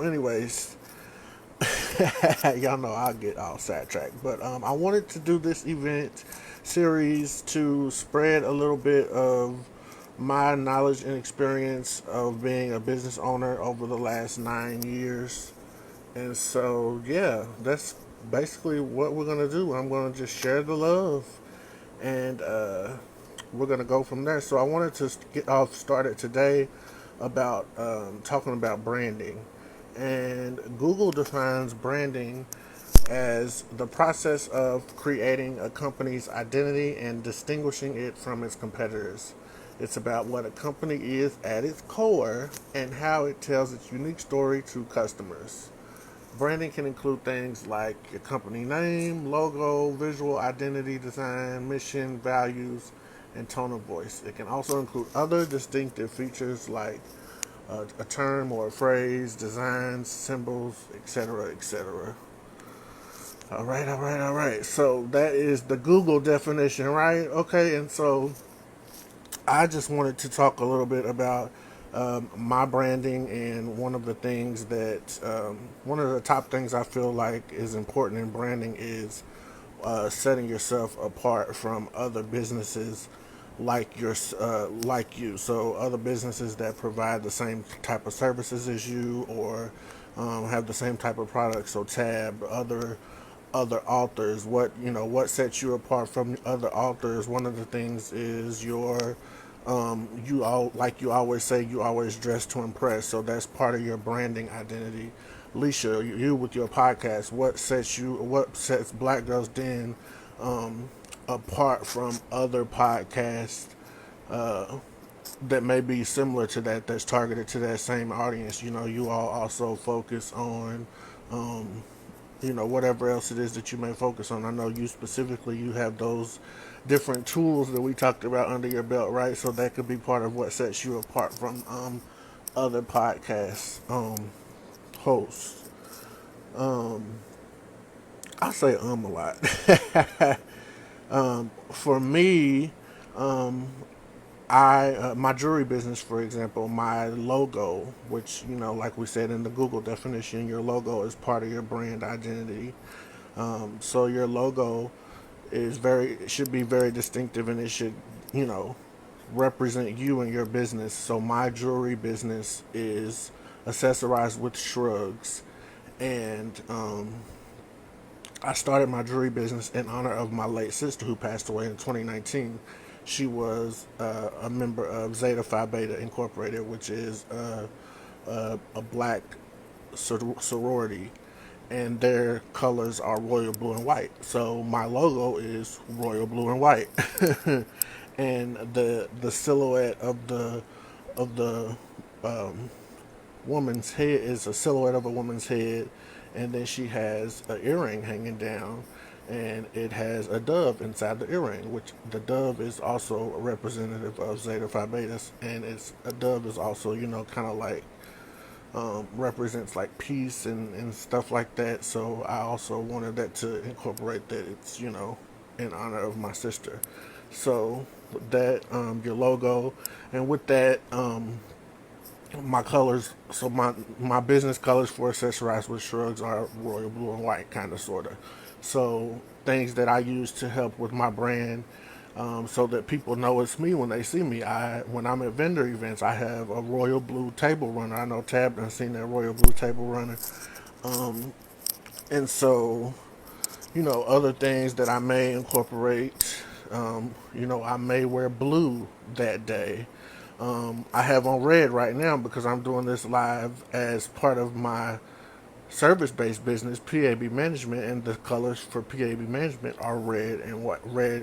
Anyways, y'all know I'll get all sidetracked. But I wanted to do this event series to spread a little bit of my knowledge and experience of being a business owner over the last 9 years. And so, yeah, that's basically what we're going to do. I'm going to just share the love and we're going to go from there. So, I wanted to get off started today about talking about branding. And Google defines branding as the process of creating a company's identity and distinguishing it from its competitors. It's about what a company is at its core and how it tells its unique story to customers. Branding can include things like your company name, logo, visual identity design, mission, values, and tone of voice. It can also include other distinctive features like a term or a phrase, designs, symbols, etc., etc. All right. So that is the Google definition, right? Okay, and so I just wanted to talk a little bit about my branding and one of the top things I feel like is important in branding is setting yourself apart from other businesses like you. So other businesses that provide the same type of services as you or have the same type of products. So tab other authors. What sets you apart from other authors? One of the things is your you all like you always say you always dress to impress. So that's part of your branding identity. Leisha, you with your podcast, what sets Black Girls Den apart from other podcasts that may be similar to that's targeted to that same audience? You all also focus on whatever else it is that you may focus on. I know you specifically, you have those different tools that we talked about under your belt, right? So that could be part of what sets you apart from other podcast hosts. I say a lot. For me, I my jewelry business, for example, my logo, which like we said in the Google definition, your logo is part of your brand identity. So your logo should be very distinctive, and it should you know represent you and your business. So my jewelry business is accessorized with shrugs, and I started my jewelry business in honor of my late sister who passed away in 2019. She was a member of Zeta Phi Beta Incorporated, which is a black sorority, and their colors are royal blue and white. So my logo is royal blue and white, and the silhouette of the woman's head is a silhouette of a woman's head, and then she has an earring hanging down, and it has a dove inside the earring, which the dove is also a representative of Zeta Phi Beta, and it's a dove is also kind of like represents like peace and stuff like that. So I also wanted that to incorporate that it's in honor of my sister. So that your logo, and with that my colors. So my business colors for accessorized with shrugs are royal blue and white, kind of sorta. So things that I use to help with my brand, so that people know it's me when they see me. When I'm at vendor events, I have a royal blue table runner. I know Tab done seen that royal blue table runner, and so other things that I may incorporate. I may wear blue that day. I have on red right now because I'm doing this live as part of my service-based business, PAB Management, and the colors for PAB Management are red,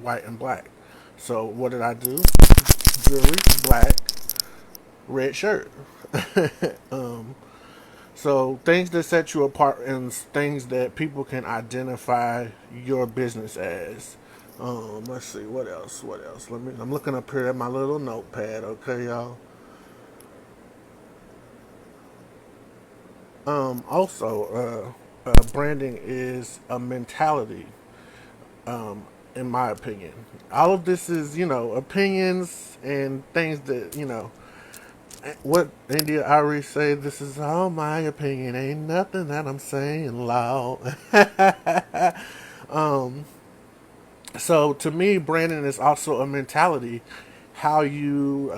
white, and black. So what did I do? Jewelry, black, red shirt. So things that set you apart and things that people can identify your business as. Let's see what else. What else? I'm looking up here at my little notepad. Okay, y'all. Branding is a mentality, in my opinion. All of this is, opinions and things that, What India Ari say? This is all my opinion. Ain't nothing that I'm saying loud. So to me, branding is also a mentality. How you,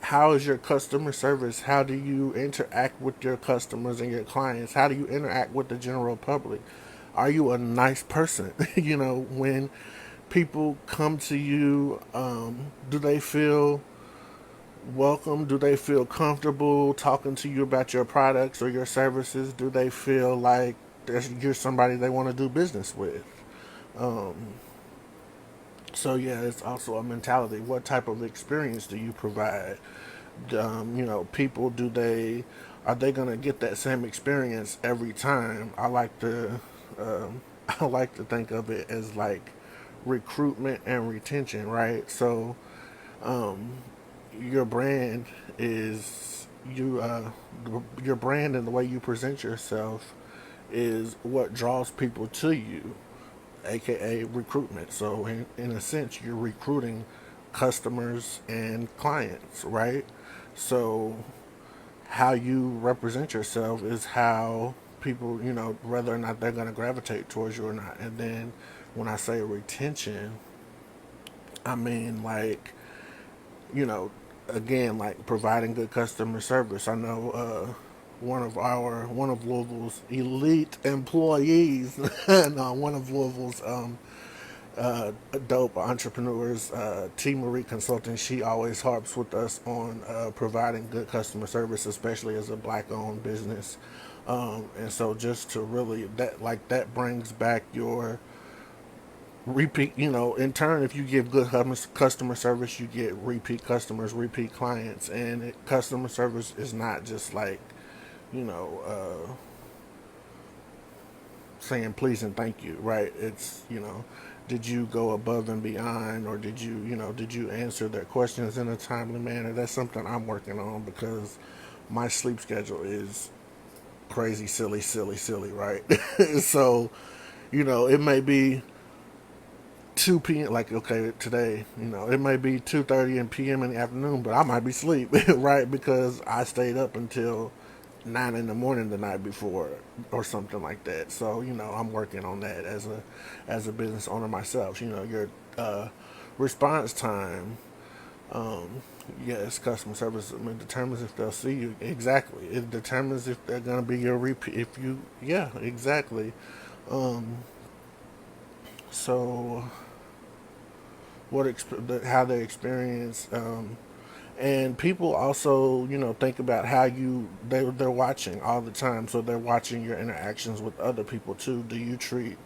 how is your customer service? How do you interact with your customers and your clients? How do you interact with the general public? Are you a nice person? When people come to you, do they feel welcome? Do they feel comfortable talking to you about your products or your services? Do they feel like you're somebody they want to do business with? So yeah, it's also a mentality. What type of experience do you provide? People, do they are they gonna get that same experience every time? I like to think of it as like recruitment and retention, right? So your brand is your brand and the way you present yourself is what draws people to you, aka recruitment. So in a sense, you're recruiting customers and clients, right? So how you represent yourself is how people, whether or not they're going to gravitate towards you or not. And then when I say retention, I mean like, you know, again, like providing good customer service. I know one of Louisville's elite employees, no, one of Louisville's dope entrepreneurs, T. Marie Consulting. She always harps with us on providing good customer service, especially as a black-owned business. And so, just to really that brings back your repeat. In turn, if you give good customer service, you get repeat customers, repeat clients, and customer service is not just like you know. Saying please and thank you, right? It's, did you go above and beyond, or did you answer their questions in a timely manner? That's something I'm working on because my sleep schedule is crazy, silly, silly, silly, right? So, it may be 2 p.m. Like, okay, today, it may be 2:30 p.m. in the afternoon, but I might be asleep, right? Because I stayed up until 9 in the morning the night before, or something like that. So, I'm working on that as a business owner myself. Your response time. Yes, customer service, I mean, determines if they'll see you. Exactly, it determines if they're gonna be your repeat. If you, yeah, exactly. So how they experience, and people also think about how they're watching all the time, so they're watching your interactions with other people too. Do you treat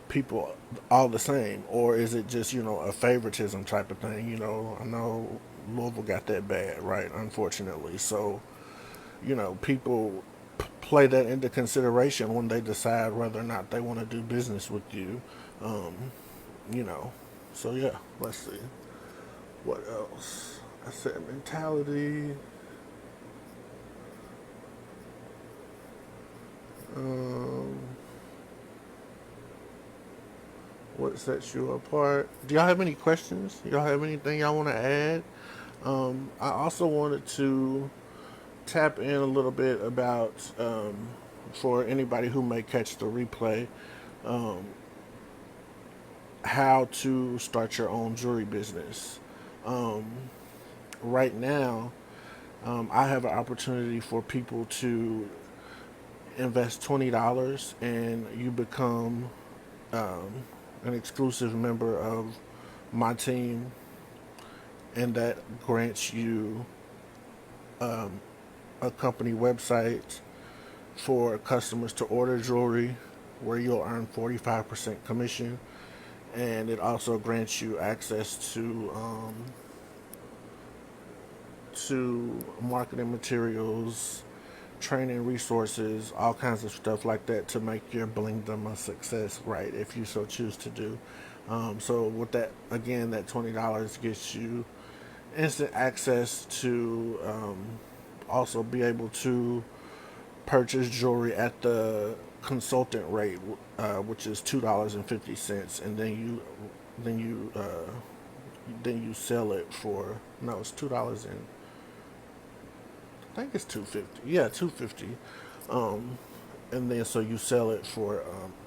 people all the same, or is it just a favoritism type of thing? I know Louisville got that bad, right? Unfortunately, so people play that into consideration when they decide whether or not they want to do business with you. um, you know so yeah, let's see what else. I said mentality. um, what sets you apart? Do y'all have any questions? Y'all have anything y'all want to add? I also wanted to tap in a little bit about, for anybody who may catch the replay, um, how to start your own jewelry business. Um, right now, I have an opportunity for people to invest $20 and you become um, an exclusive member of my team, and that grants you a company website for customers to order jewelry where you'll earn 45% commission, and it also grants you access to marketing materials, training resources, all kinds of stuff like that to make your blingdom a success, right? If you so choose to do. So with that, again, that $20 gets you instant access to also be able to purchase jewelry at the consultant rate, which is $2.50, and then you then you sell it for, no, it's $2 and think it's 250. Yeah, 250. And then so you sell it for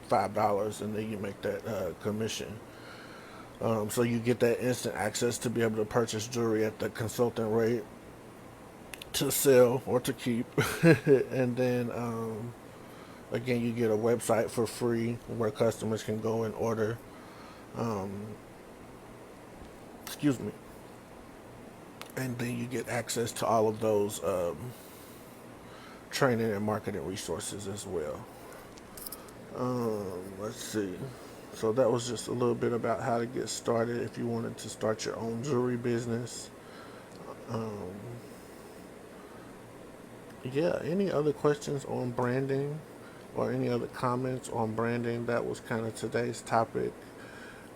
$5, and then you make that commission. So you get that instant access to be able to purchase jewelry at the consultant rate to sell or to keep, and then again you get a website for free where customers can go and order. Um, excuse me, and then you get access to all of those training and marketing resources as well. Let's see. So that was just a little bit about how to get started if you wanted to start your own jewelry business. Um, yeah, any other questions on branding or any other comments on branding? That was kind of today's topic,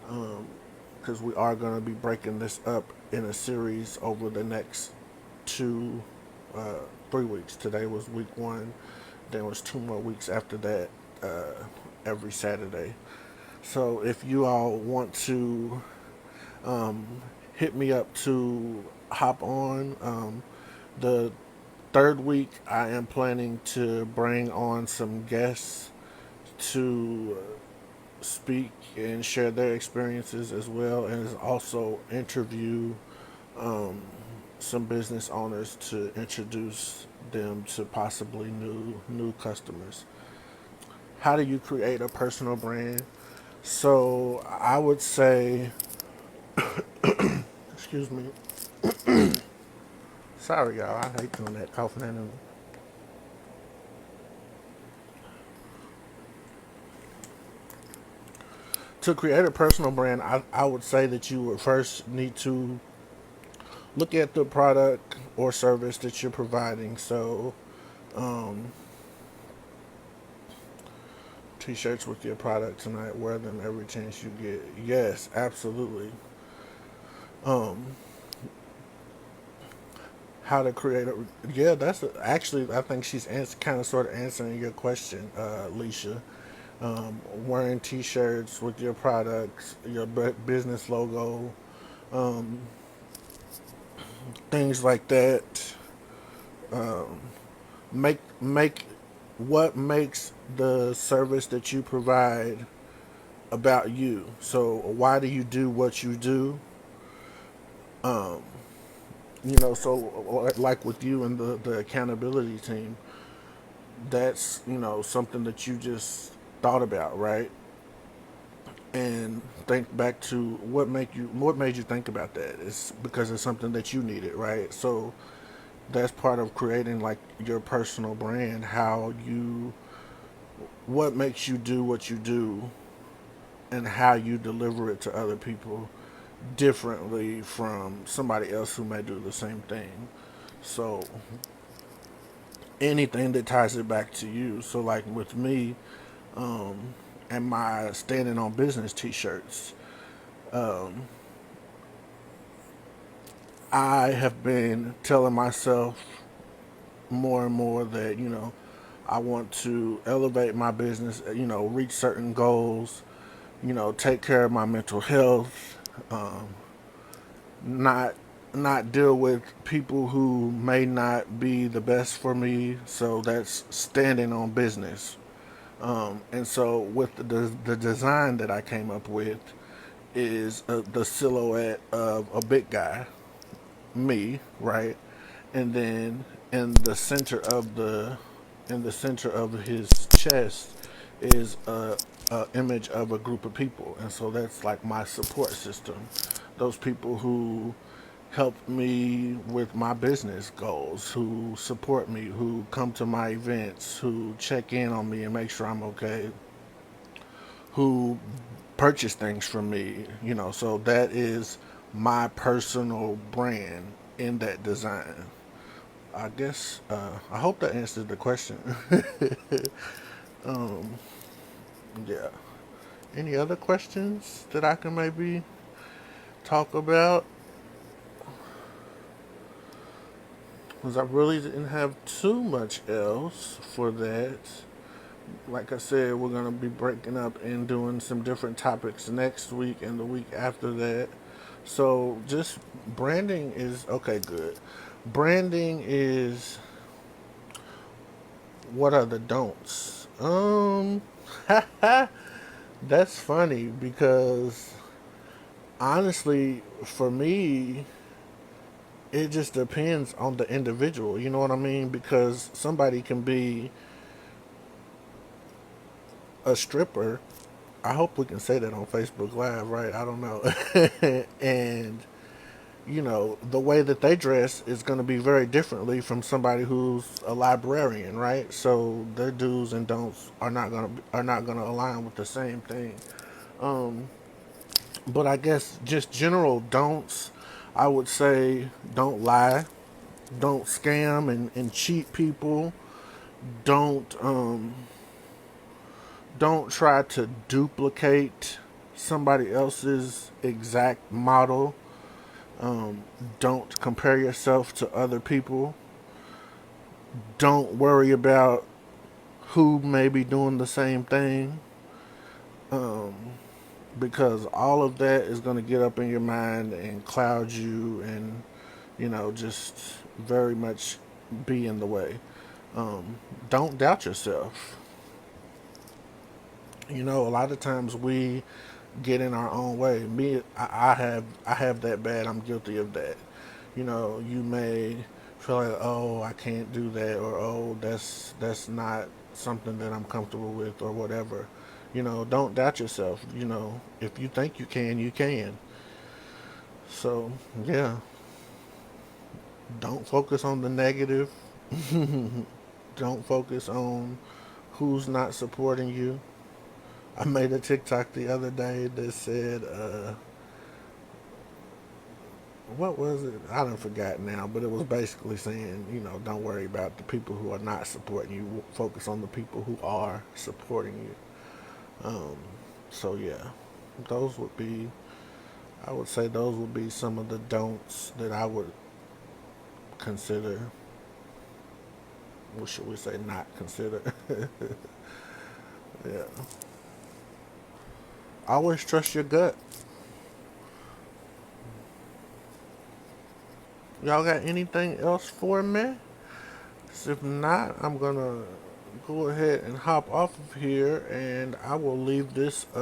because we are going to be breaking this up in a series over the next two, 3 weeks. Today was week one. There was 2 more weeks after that, every Saturday. So if you all want to um, hit me up to hop on, the third week I am planning to bring on some guests to speak and share their experiences, as well as also interview some business owners to introduce them to possibly new customers. How do you create a personal brand? So I would say, excuse me, sorry y'all, I hate doing that coughing and to create a personal brand, I would say that you would first need to look at the product or service that you're providing. So, um, t-shirts with your product tonight, wear them every chance you get. Yes, absolutely. Um, how to create a, yeah, actually, I think she's kind of sort of answering your question, Leisha. Wearing t-shirts with your products, your business logo, um, things like that. Um, make what makes the service that you provide about you. So why do you do what you do? Um, so like with you and the accountability team, that's something that you just thought about, right? And think back to what made you think about that. It's because it's something that you needed, right? So that's part of creating like your personal brand. What makes you do what you do, and how you deliver it to other people differently from somebody else who may do the same thing. So anything that ties it back to you. So like with me, um, and my standing on business t-shirts, um, I have been telling myself more and more that I want to elevate my business, reach certain goals, take care of my mental health, um, not not deal with people who may not be the best for me. So that's standing on business. And so with the design that I came up with is the silhouette of a big guy, me, right, and then in the center of his chest is a image of a group of people, and so that's like my support system. Those people who help me with my business goals, who support me, who come to my events, who check in on me and make sure I'm okay, who purchase things from me, so that is my personal brand in that design. I guess I hope that answered the question. um, yeah. Any other questions that I can maybe talk about? Because I really didn't have too much else for that. Like I said, we're going to be breaking up and doing some different topics next week and the week after that. So just branding is okay, good. Branding is What are the don'ts? That's funny because honestly, for me, it just depends on the individual. You know what I mean? Because somebody can be a stripper. I hope we can say that on Facebook Live, right? I don't know. And the way that they dress is going to be very differently from somebody who's a librarian, right? So their do's and don'ts are not going to align with the same thing. Um, but I guess just general don'ts, I would say don't lie, don't scam and cheat people, don't don't try to duplicate somebody else's exact model. Don't compare yourself to other people. Don't worry about who may be doing the same thing, um, because all of that is going to get up in your mind and cloud you and, just very much be in the way. Don't doubt yourself. A lot of times we get in our own way. I have that bad. I'm guilty of that. You may feel like, oh, I can't do that, or oh, that's not something that I'm comfortable with, or whatever. Don't doubt yourself. If you think you can, you can. So yeah, don't focus on the negative. Don't focus on who's not supporting you. I made a TikTok the other day that said, what was it? I don't forgot now, but it was basically saying, don't worry about the people who are not supporting you. Focus on the people who are supporting you. So yeah, those would be, I would say those would be some of the don'ts that I would consider. What should we say? Not consider. Yeah. Always trust your gut. Y'all got anything else for me? If not, I'm gonna go ahead and hop off of here, and I will leave this